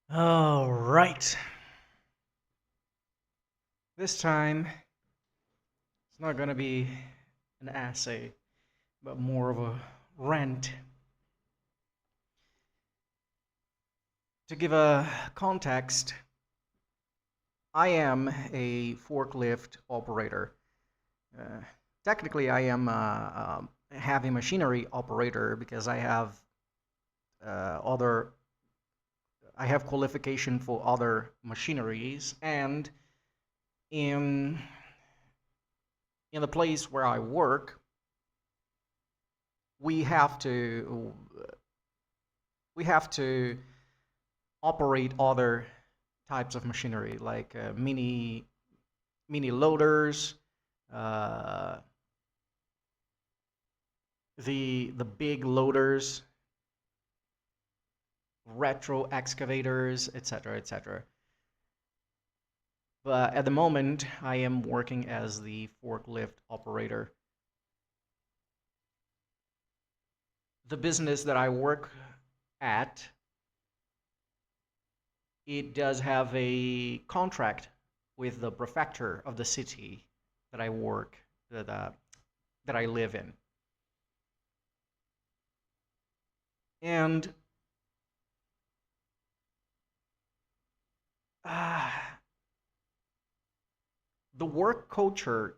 All right. This time, it's not going to be an essay, but more of a rant. To give a context, I am a forklift operator. Uh, Technically, I am a heavy machinery operator because other I have qualification for other machineries, and in in the place where I work, we have to we have to operate other types of machinery like mini loaders, uh, the big loaders, retro excavators, etc., etc. But at the moment, I am working as the forklift operator. The business that I work at, it does have a contract with the prefecture of the city that I work that I live in. And uh, the work culture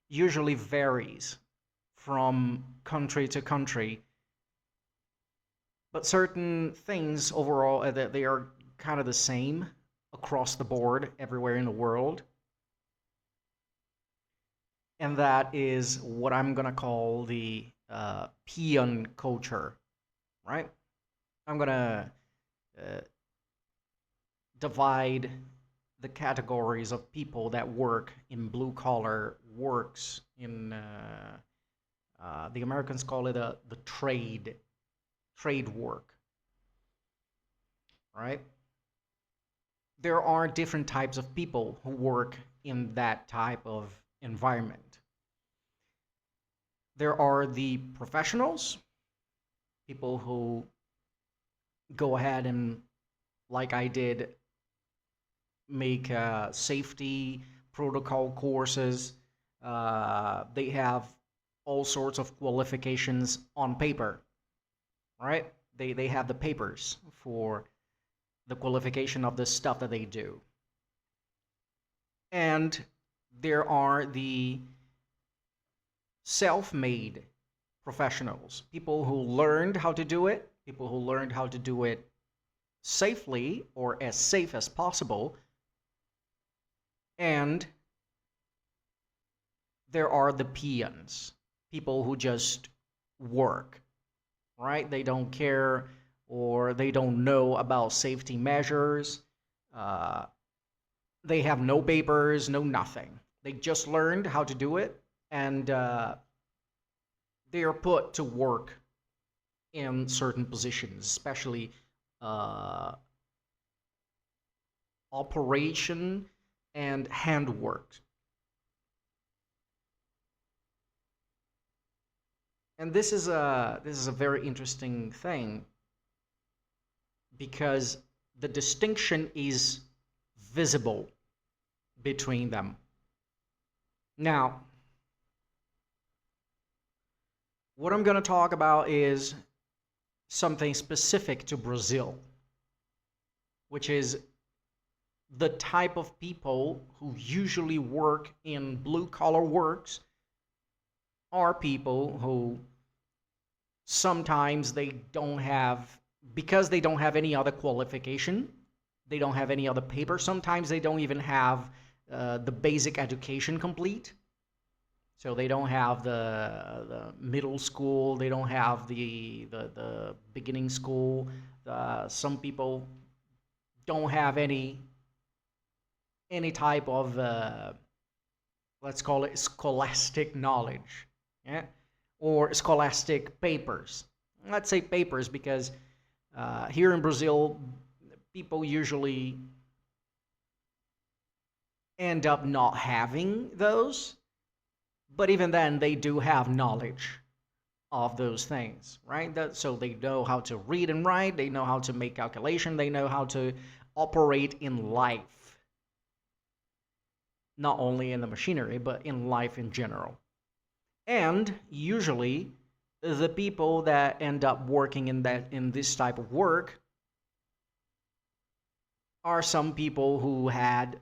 usually varies from country to country, but certain things overall they are kind of the same across the board everywhere in the world, and that is what I'm gonna call the peon culture, right? I'm gonna uh, divide the categories of people that work in blue collar works in the Americans call it the trade work, right? There are different types of people who work in that type of environment. There are the professionals, people who go ahead and, like I did, make safety protocol courses. They have all sorts of qualifications on paper, right? They have the papers for the qualification of the stuff that they do. And there are the self-made professionals, people who learned how to do it, people who learned how to do it safely or as safe as possible. And there are the peons, people who just work, right? They don't care or they don't know about safety measures. Uh, they have no papers, no nothing. They just learned how to do it, and they are put to work in certain positions, especially uh, operation and handwork. And this is a very interesting thing because the distinction is visible between them. Now, what I'm going to talk about is something specific to Brazil, which is the type of people who usually work in blue collar works are people who sometimes they don't have, because they don't have any other qualification, they don't have any other paper, sometimes they don't even have the basic education complete. So they don't have the middle school, they don't have the beginning school. Some people don't have any type of let's call it scholastic knowledge, yeah, or scholastic papers. Let's say papers because here in Brazil, people usually end up not having those, but even then, they do have knowledge. of those things, right? So they know how to read and write, they know how to make calculation, they know how to operate in life, not only in the machinery, but in life in general. And usually, the people that end up working in this type of work are some people who had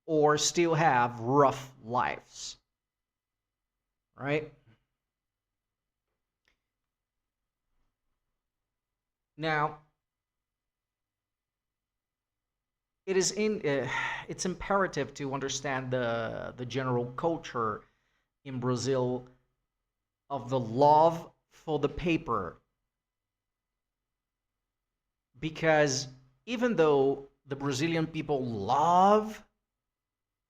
or still have rough lives, right? Now, it's imperative to understand the general culture in Brazil of the love for the paper, because even though the Brazilian people love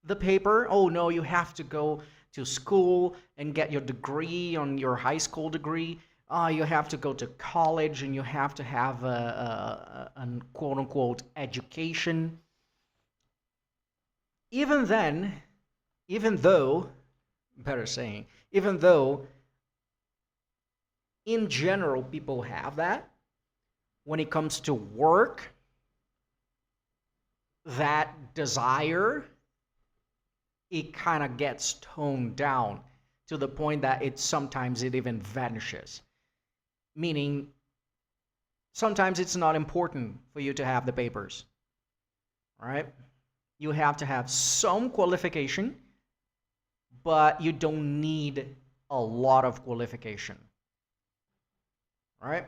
the paper, oh no, you have to go to school and get your degree on your high school degree. You have to go to college and you have to have a quote unquote education. Even then, even though, better saying, even though in general people have that, when it comes to work, that desire, it kind of gets toned down to the point that it even vanishes. Meaning, sometimes it's not important for you to have the papers, right? You have to have some qualification, but you don't need a lot of qualification, right?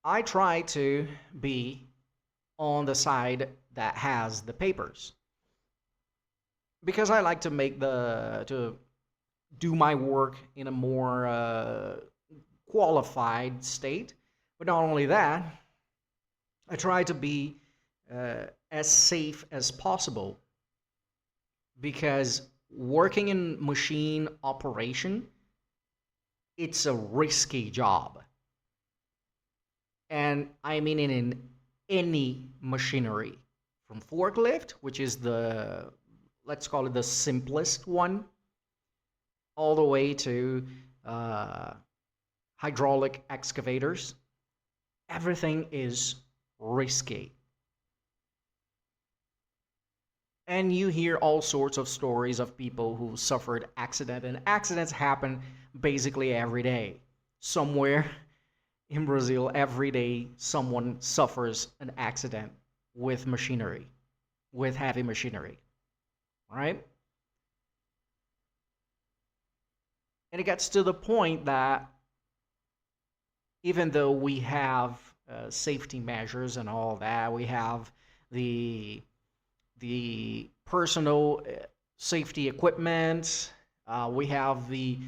I try to be on the side that has the papers because I like to to do my work in a more qualified state. But not only that, I try to be as safe as possible because working in machine operation, it's a risky job. And I mean in any machinery, from forklift, which is let's call it the simplest one, all the way to uh, hydraulic excavators. Everything is risky. And you hear all sorts of stories of people who suffered accident, and accidents happen basically every day. Somewhere in Brazil, every day someone suffers an accident with machinery, with heavy machinery, right? And it gets to the point that even though we have safety measures and all that, we have the personal safety equipment, we have the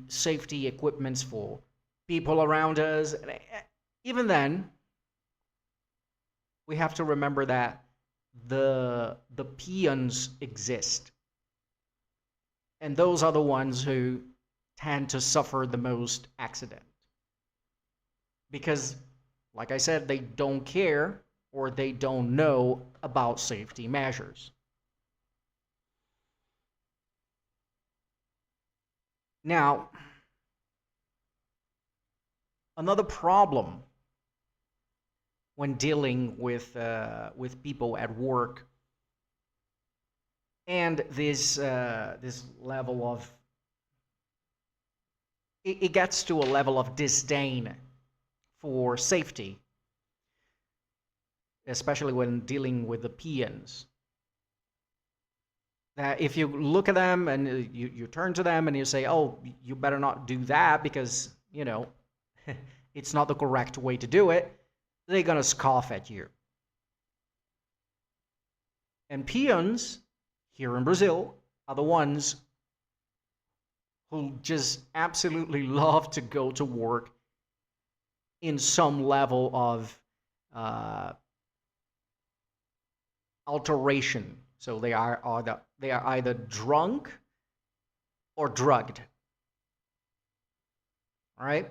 safety equipments for people around us. Even then, we have to remember that the peons exist, and those are the ones who tend to suffer the most accident because, like I said, they don't care or they don't know about safety measures. Now, another problem when dealing with people at work and this level of it gets to a level of disdain for safety, especially when dealing with the peons. That if you look at them and you turn to them and you say, "Oh, you better not do that because it's not the correct way to do it," they're gonna scoff at you. And peons here in Brazil are the ones who just absolutely love to go to work in some level of uh, alteration. So they are either drunk or drugged, right?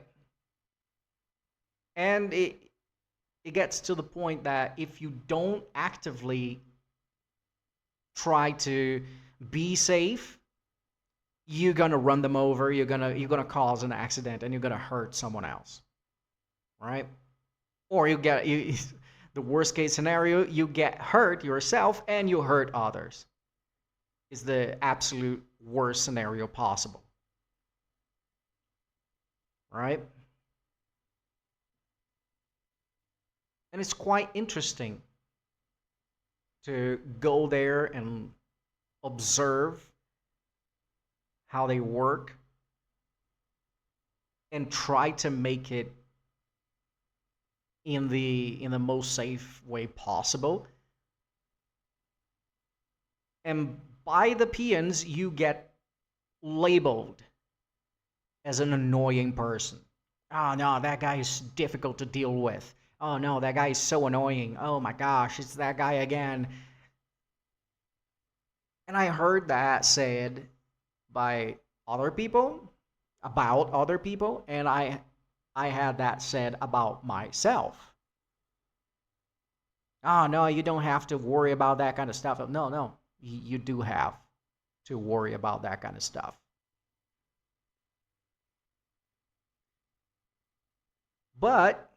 And it gets to the point that if you don't actively try to be safe, you're gonna run them over, you're gonna cause an accident, and you're gonna hurt someone else, right? Or the worst case scenario, you get hurt yourself and you hurt others. Is the absolute worst scenario possible, right? And it's quite interesting to go there and observe how they work and try to make it in the most safe way possible. And by the peons, you get labeled as an annoying person. Oh no, that guy is difficult to deal with. Oh no, that guy is so annoying. Oh my gosh, it's that guy again. And I heard that said by other people about other people, and I had that said about myself. Oh no, you don't have to worry about that kind of stuff. No, no, you do have to worry about that kind of stuff. But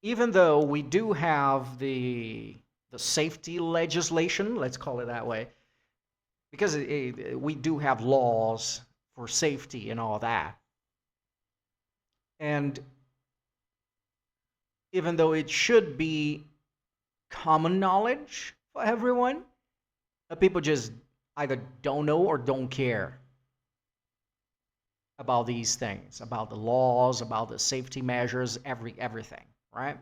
even though we do have the safety legislation, let's call it that way, because we do have laws for safety and all that. And even though it should be common knowledge for everyone, people just either don't know or don't care about these things, about the laws, about the safety measures, everything, right?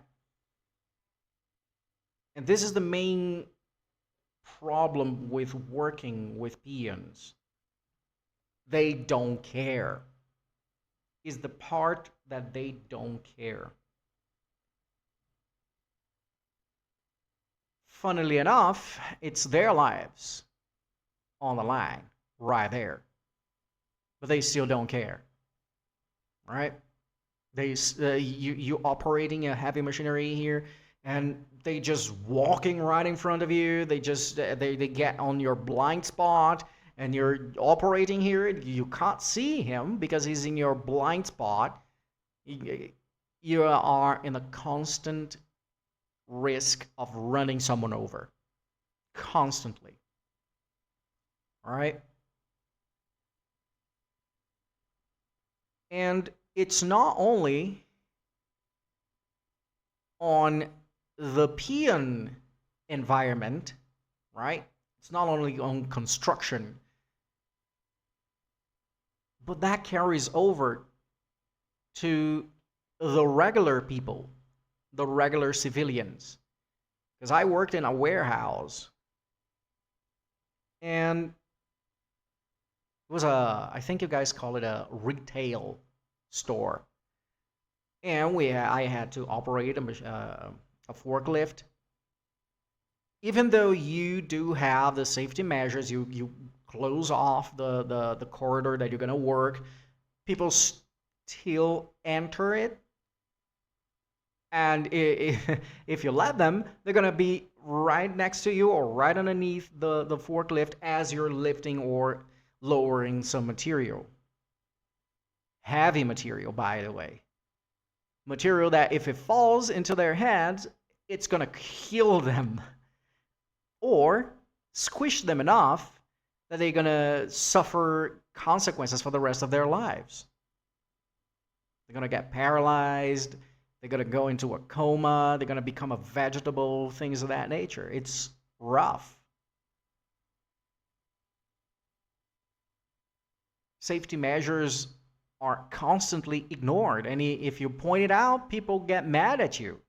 And this is the main problem with working with peons. They don't care. Is the part that they don't care. Funnily enough, it's their lives on the line right there, but they still don't care, right? You operating a heavy machinery here, and they just walking right in front of you. They just they get on your blind spot, and you're operating here. You can't see him because he's in your blind spot. You are in a constant risk of running someone over, constantly. All right. And it's not only on the peon environment, right? It's not only on construction, but that carries over to the regular people, the regular civilians. Because I worked in a warehouse, and it was I think you guys call it a retail store. And I had to operate a forklift. Even though you do have the safety measures, you close off the corridor that you're going to work, people still enter it. And if you let them, they're going to be right next to you or right underneath the forklift as you're lifting or lowering some material. Heavy material, by the way. Material that if it falls into their hands, it's going to kill them or squish them enough that they're going to suffer consequences for the rest of their lives. They're going to get paralyzed. They're going to go into a coma. They're going to become a vegetable, things of that nature. It's rough. Safety measures are constantly ignored. And if you point it out, people get mad at you.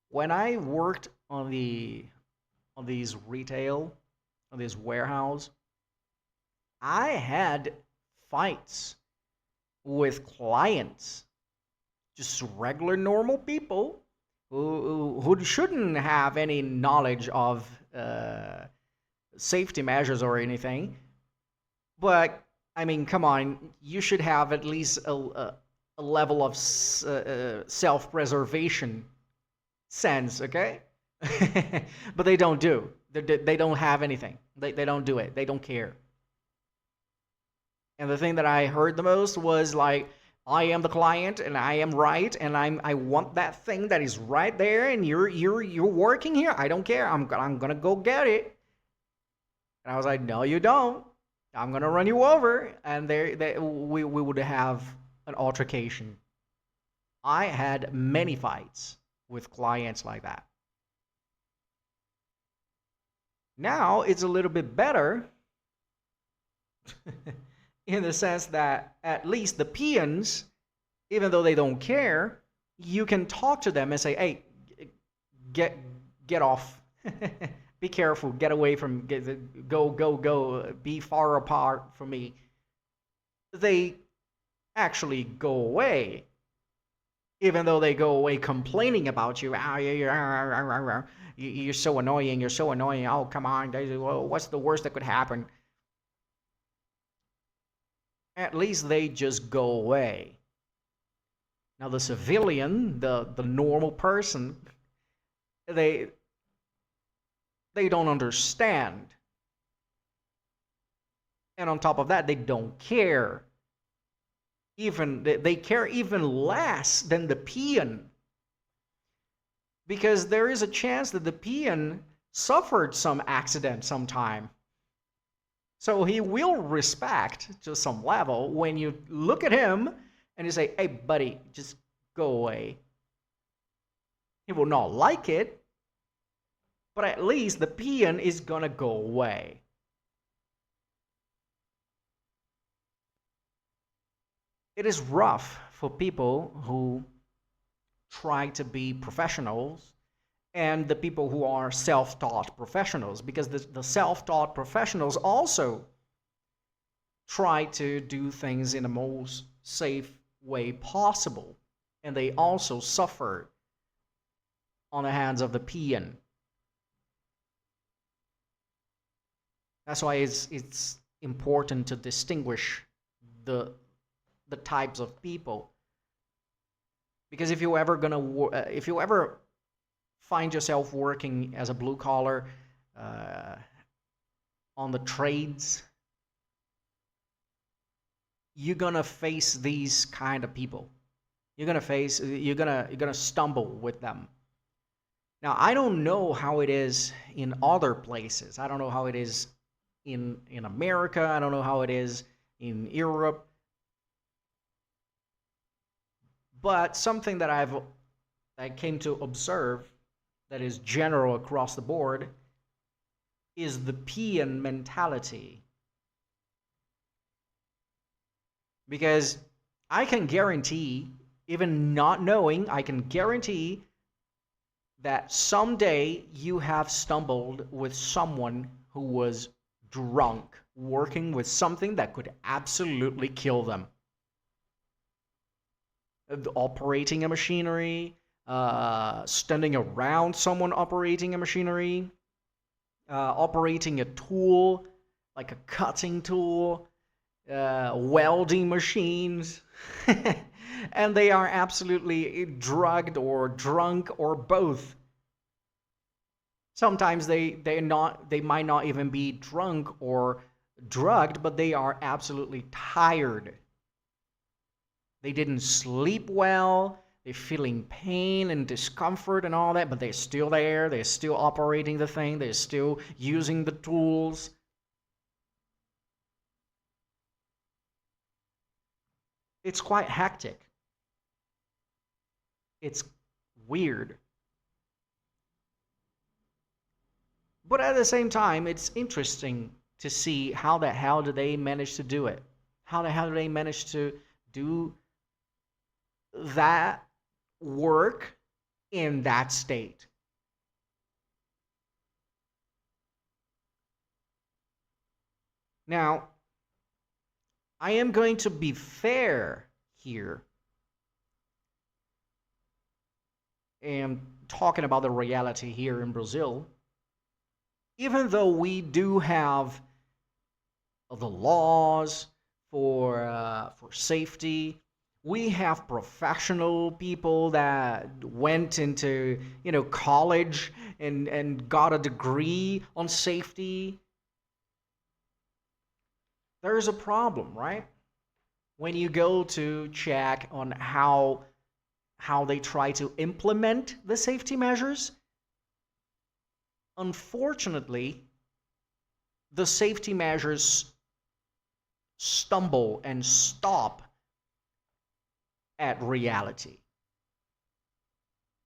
When I worked on these warehouse, I had fights with clients, just regular normal people who shouldn't have any knowledge of safety measures or anything. But I mean, come on, you should have at least a level of self-preservation sense, okay? But they don't do. They don't have anything. They don't do it. They don't care. And the thing that I heard the most was like, I am the client and I am right and I want that thing that is right there and you're working here. I don't care. I'm gonna go get it. And I was like, no, you don't. I'm gonna run you over. And we would have an altercation. I had many fights with clients like that. Now it's a little bit better in the sense that at least the peons, even though they don't care, you can talk to them and say, "Hey, get get off, be careful, get away from, go, be far apart from me." They actually go away, even though they go away complaining about you. Ah, you're so annoying. You're so annoying. Oh, come on. What's the worst that could happen? At least they just go away. Now the civilian, the normal person, they they don't understand. And on top of that, they don't care. Even they care even less than the peon, because there is a chance that the peon suffered some accident sometime. So he will respect to some level when you look at him and you say, "Hey, buddy, just go away." He will not like it, but at least the peon is gonna go away. It is rough for people who try to be professionals and the people who are self-taught professionals, because the self-taught professionals also try to do things in the most safe way possible, and they also suffer on the hands of the peon. That's why it's important to distinguish the the types of people, because if you ever find yourself working as a blue collar uh, on the trades, you're gonna face these kind of people. You're gonna stumble with them. Now I don't know how it is in other places. I don't know how it is in America. I don't know how it is in Europe. But something that I came to observe that is general across the board is the peon mentality. Because I can guarantee, even not knowing, I can guarantee that someday you have stumbled with someone who was drunk, working with something that could absolutely kill them. Operating a machinery, standing around someone operating a machinery, operating a tool, like a cutting tool, welding machines, and they are absolutely drugged or drunk or both. Sometimes they might not even be drunk or drugged, but they are absolutely tired. They didn't sleep well. They're feeling pain and discomfort and all that, but they're still there. They're still operating the thing. They're still using the tools. It's quite hectic. It's weird. But at the same time, it's interesting to see how the hell do they manage to do it? How the hell do they manage to do that work in that state? Now, I am going to be fair here and talking about the reality here in Brazil. Even though we do have the laws for safety, We have professional people that went into, college and got a degree on safety. There's a problem, right? When you go to check on how they try to implement the safety measures, unfortunately, the safety measures stumble and stop at reality.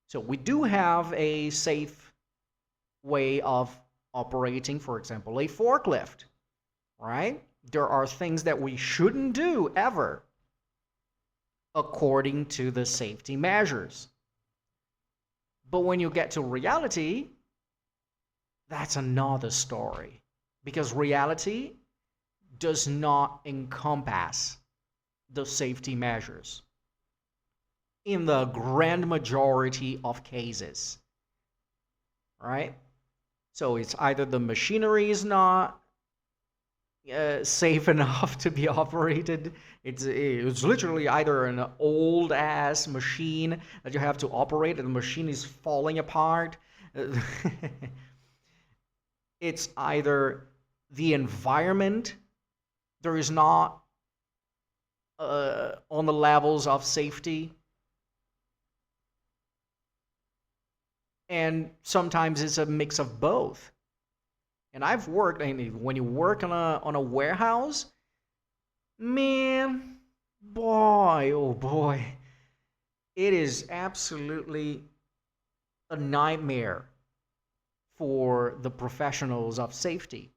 So we do have a safe way of operating, for example, a forklift, right? There are things that we shouldn't do ever according to the safety measures. But when you get to reality, that's another story, because reality does not encompass the safety measures in the grand majority of cases, right? So it's either the machinery is not safe enough to be operated. It's literally either an old ass machine that you have to operate and the machine is falling apart. It's either the environment, there is not on the levels of safety, and sometimes it's a mix of both. And I've worked, and when you work on a warehouse, man, boy, oh boy, it is absolutely a nightmare for the professionals of safety,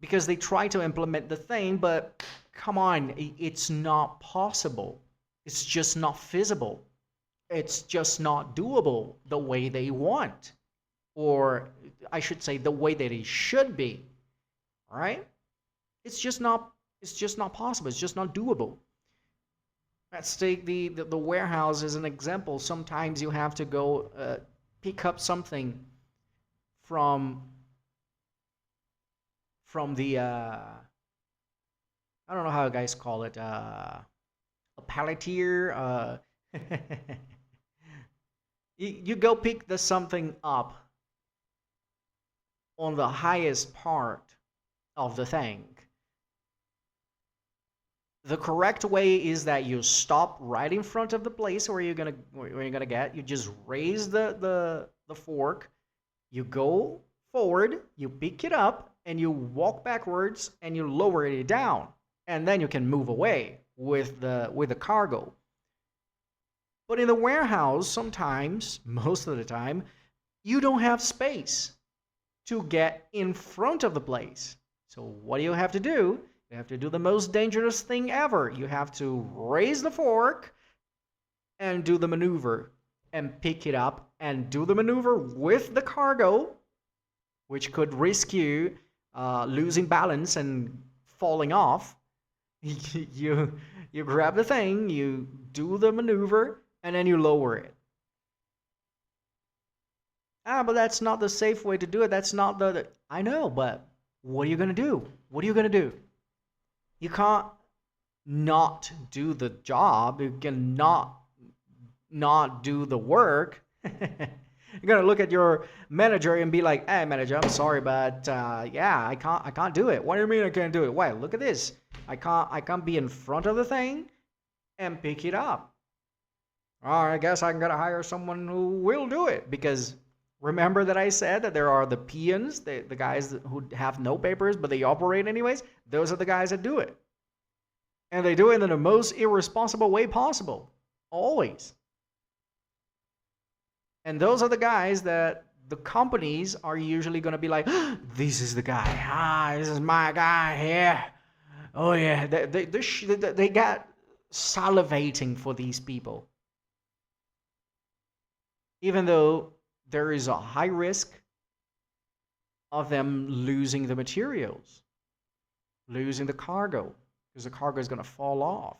because they try to implement the thing, but come on, it's not possible. It's just not feasible. It's just not doable the way they want, or I should say the way that it should be. All right? It's just not possible. It's just not doable. Let's take the warehouse as an example. Sometimes you have to go pick up something from the I don't know how you guys call it, a palletier. You go pick the something up on the highest part of the thing. The correct way is that you stop right in front of the place where you're gonna get. You just raise the fork, you go forward, you pick it up, and you walk backwards and you lower it down, and then you can move away with the cargo. But in the warehouse, sometimes, most of the time, you don't have space to get in front of the place. So what do you have to do? You have to do the most dangerous thing ever. You have to raise the fork and do the maneuver and pick it up and do the maneuver with the cargo, which could risk you losing balance and falling off. you grab the thing, you do the maneuver, and then you lower it. But that's not the safe way to do it. That's not I know, but what are you going to do? What are you going to do? You can't not do the job. You can not do the work. You're going to look at your manager and be like, "Hey, manager, I'm sorry, but yeah, I can't do it." "What do you mean I can't do it?" "Well, look at this. I can't be in front of the thing and pick it up." "All right, I guess I'm going to hire someone who will do it," because remember that I said that there are the peons, the guys who have no papers, but they operate anyways? Those are the guys that do it. And they do it in the most irresponsible way possible. Always. And those are the guys that the companies are usually going to be like, "This is the guy. This is my guy here. Oh, yeah." They got salivating for these people. Even though there is a high risk of them losing the materials, losing the cargo, because the cargo is going to fall off.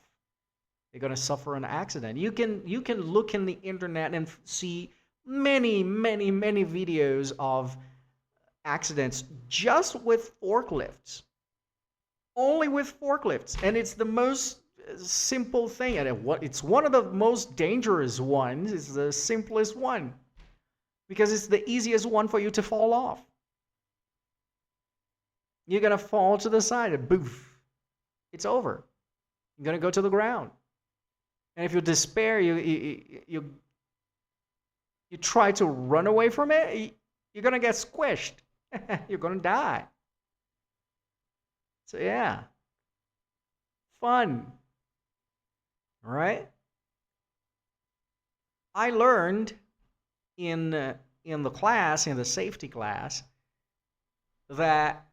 They're going to suffer an accident. You can look in the internet and see many videos of accidents just with forklifts. Only with forklifts. And it's the most simple thing, and it's one of the most dangerous ones. It's the simplest one because it's the easiest one for you to fall off. You're gonna fall to the side and boof, it's over. You're gonna go to the ground. And if you despair, you try to run away from it, you're gonna get squished. You're gonna die. So yeah, fun, right? I learned in the class, in the safety class, that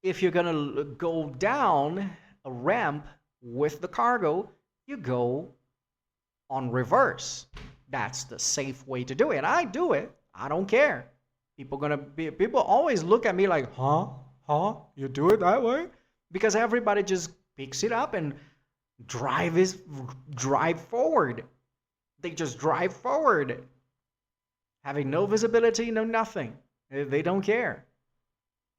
if you're gonna go down a ramp with the cargo, you go on reverse. That's the safe way to do it. And I do it. I don't care. People always look at me like, huh? Huh? You do it that way? Because everybody just picks it up and drive forward. They just drive forward, having no visibility, no nothing. They don't care.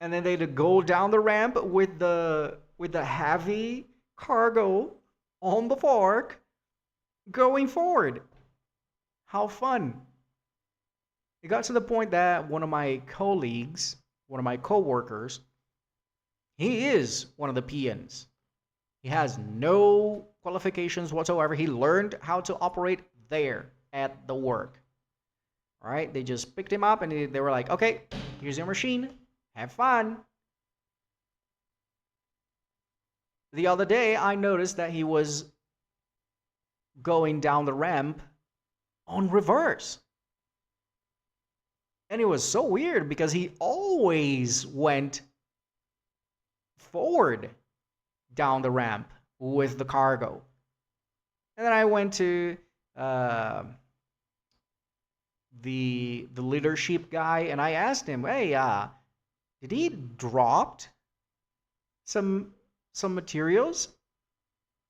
And then they go down the ramp with the heavy cargo on the fork, going forward. How fun! It got to the point that one of my colleagues, one of my coworkers, he is one of the PNs. He has no qualifications whatsoever. He learned how to operate there at the work. All right, they just picked him up and they were like, okay, here's your machine. Have fun. The other day, I noticed that he was going down the ramp on reverse. And it was so weird because he always went forward down the ramp with the cargo. And then I went to the leadership guy and I asked him, hey, did he drop some materials?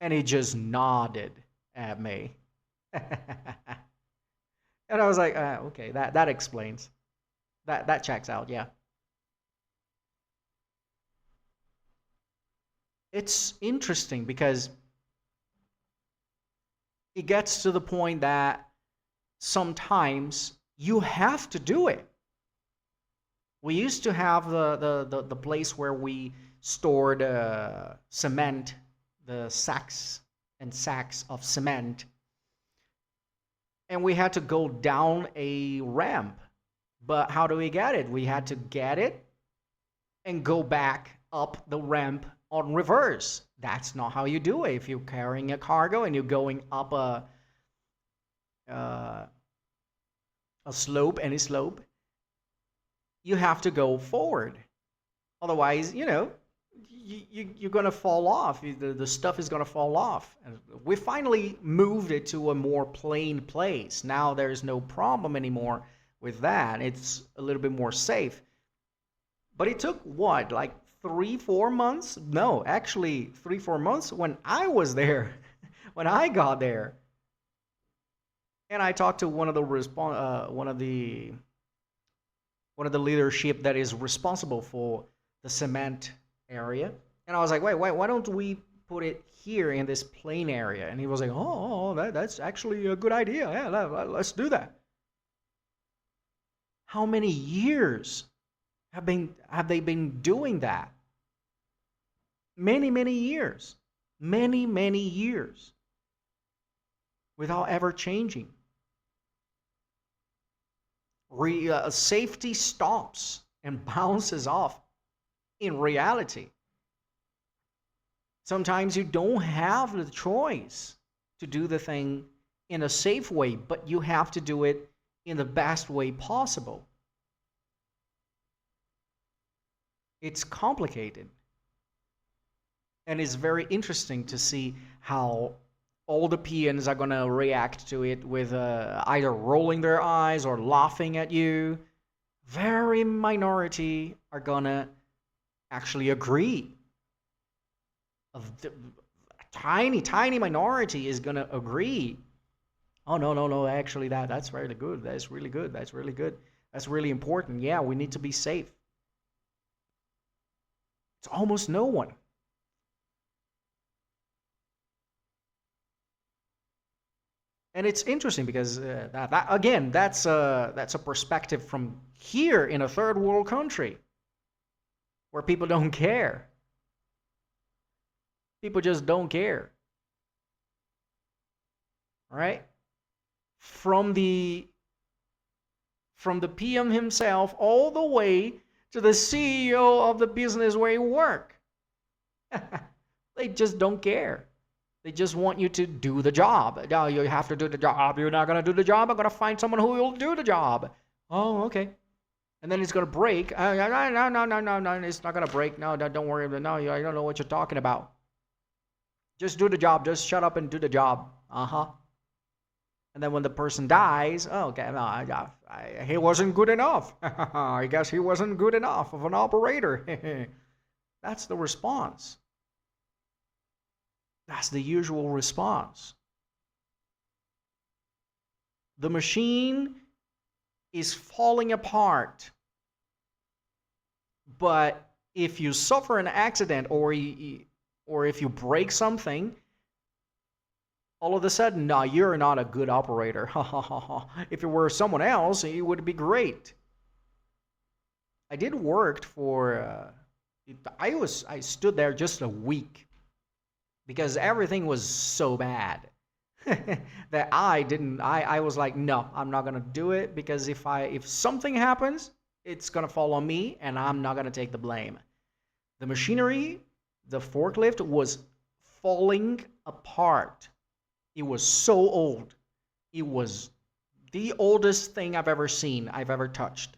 And he just nodded at me. And I was like, okay, that explains. That checks out, yeah. It's interesting because it gets to the point that sometimes you have to do it. We used to have the place where we stored cement, the sacks and sacks of cement, and we had to go down a ramp. But how do we get it? We had to get it and go back up the ramp on reverse. That's not how you do it. If you're carrying a cargo and you're going up a slope, any slope, you have to go forward. Otherwise, you're going to fall off. The stuff is going to fall off. And we finally moved it to a more plain place. Now there's no problem anymore with that. It's a little bit more safe. But it took what, like 3-4 months? No, actually 3-4 months when I was there, when I got there. And I talked to one of the leadership that is responsible for the cement area. And I was like, wait, why don't we put it here in this plain area? And he was like, oh, that's actually a good idea. Yeah, let's do that. How many years have they been doing that? Many, many years. Many, many years. Without ever changing. Safety stops and bounces off in reality. Sometimes you don't have the choice to do the thing in a safe way, but you have to do it in the best way possible. It's complicated. And it's very interesting to see how all the PNs are going to react to it with either rolling their eyes or laughing at you. Very minority are going to actually agree. A tiny minority is going to agree. Oh, no, actually that's really good. That's really good. That's really good. That's really important. Yeah, we need to be safe. It's almost no one. And it's interesting because that again, that's a perspective from here in a third world country where people don't care. People just don't care. All right? From the PM himself all the way to the CEO of the business where you work. They just don't care. They just want you to do the job. No, you have to do the job. You're not going to do the job. I'm going to find someone who will do the job. Oh, okay. And then it's going to break. No. It's not going to break. No, don't worry. No, I don't know what you're talking about. Just do the job. Just shut up and do the job. Uh-huh. And then when the person dies, oh, okay, no, he wasn't good enough. I guess he wasn't good enough of an operator. That's the response. That's the usual response. The machine is falling apart. But if you suffer an accident or if you break something, all of a sudden, no, you're not a good operator. If it were someone else, it would be great. I did work for, I stood there just a week because everything was so bad that I was like, no, I'm not gonna do it because if something happens, it's gonna fall on me and I'm not gonna take the blame. The machinery, the forklift was falling apart. It was so old. It was the oldest thing I've ever seen, I've ever touched.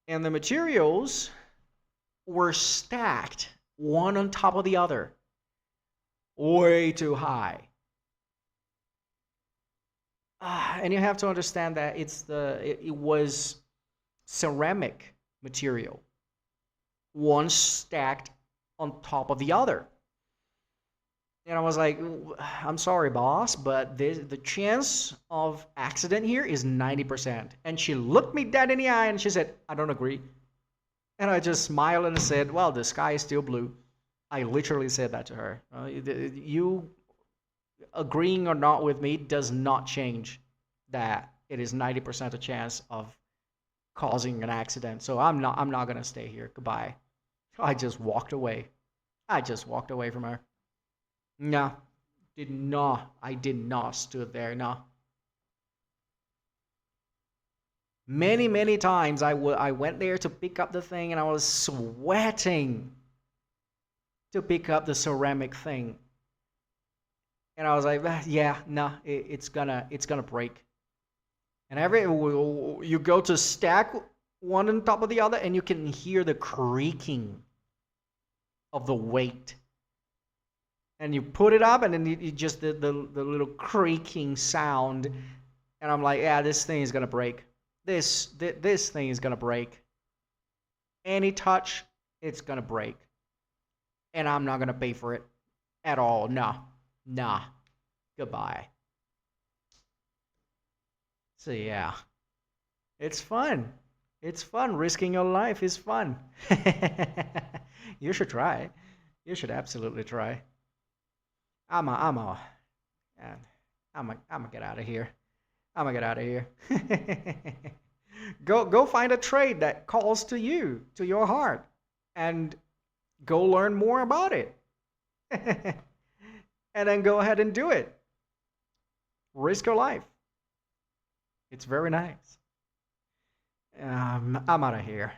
And the materials were stacked one on top of the other, way too high. And you have to understand that it was ceramic material, one stacked on top of the other. And I was like, I'm sorry, boss, but the chance of accident here is 90%. And she looked me dead in the eye and she said, I don't agree. And I just smiled and said, well, the sky is still blue. I literally said that to her. You agreeing or not with me does not change that it is 90% a chance of causing an accident. So I'm not gonna stay here. Goodbye. I just walked away. I just walked away from her. No, did not. I did not stood there. No. Many times I went there to pick up the thing and I was sweating to pick up the ceramic thing. And I was like, yeah, no, it's gonna break. And you go to stack one on top of the other and you can hear the creaking of the weight. And you put it up and then you just the little creaking sound. And I'm like, yeah, this thing is gonna break. This thing is gonna break. Any touch, it's gonna break. And I'm not gonna pay for it at all. Nah. Goodbye. So yeah, it's fun. It's fun. Risking your life is fun. You should try. You should absolutely try. I'm a get out of here. I'm gonna get out of here. Go find a trade that calls to you, to your heart, and go learn more about it. And then go ahead and do it. Risk your life. It's very nice. I'm out of here.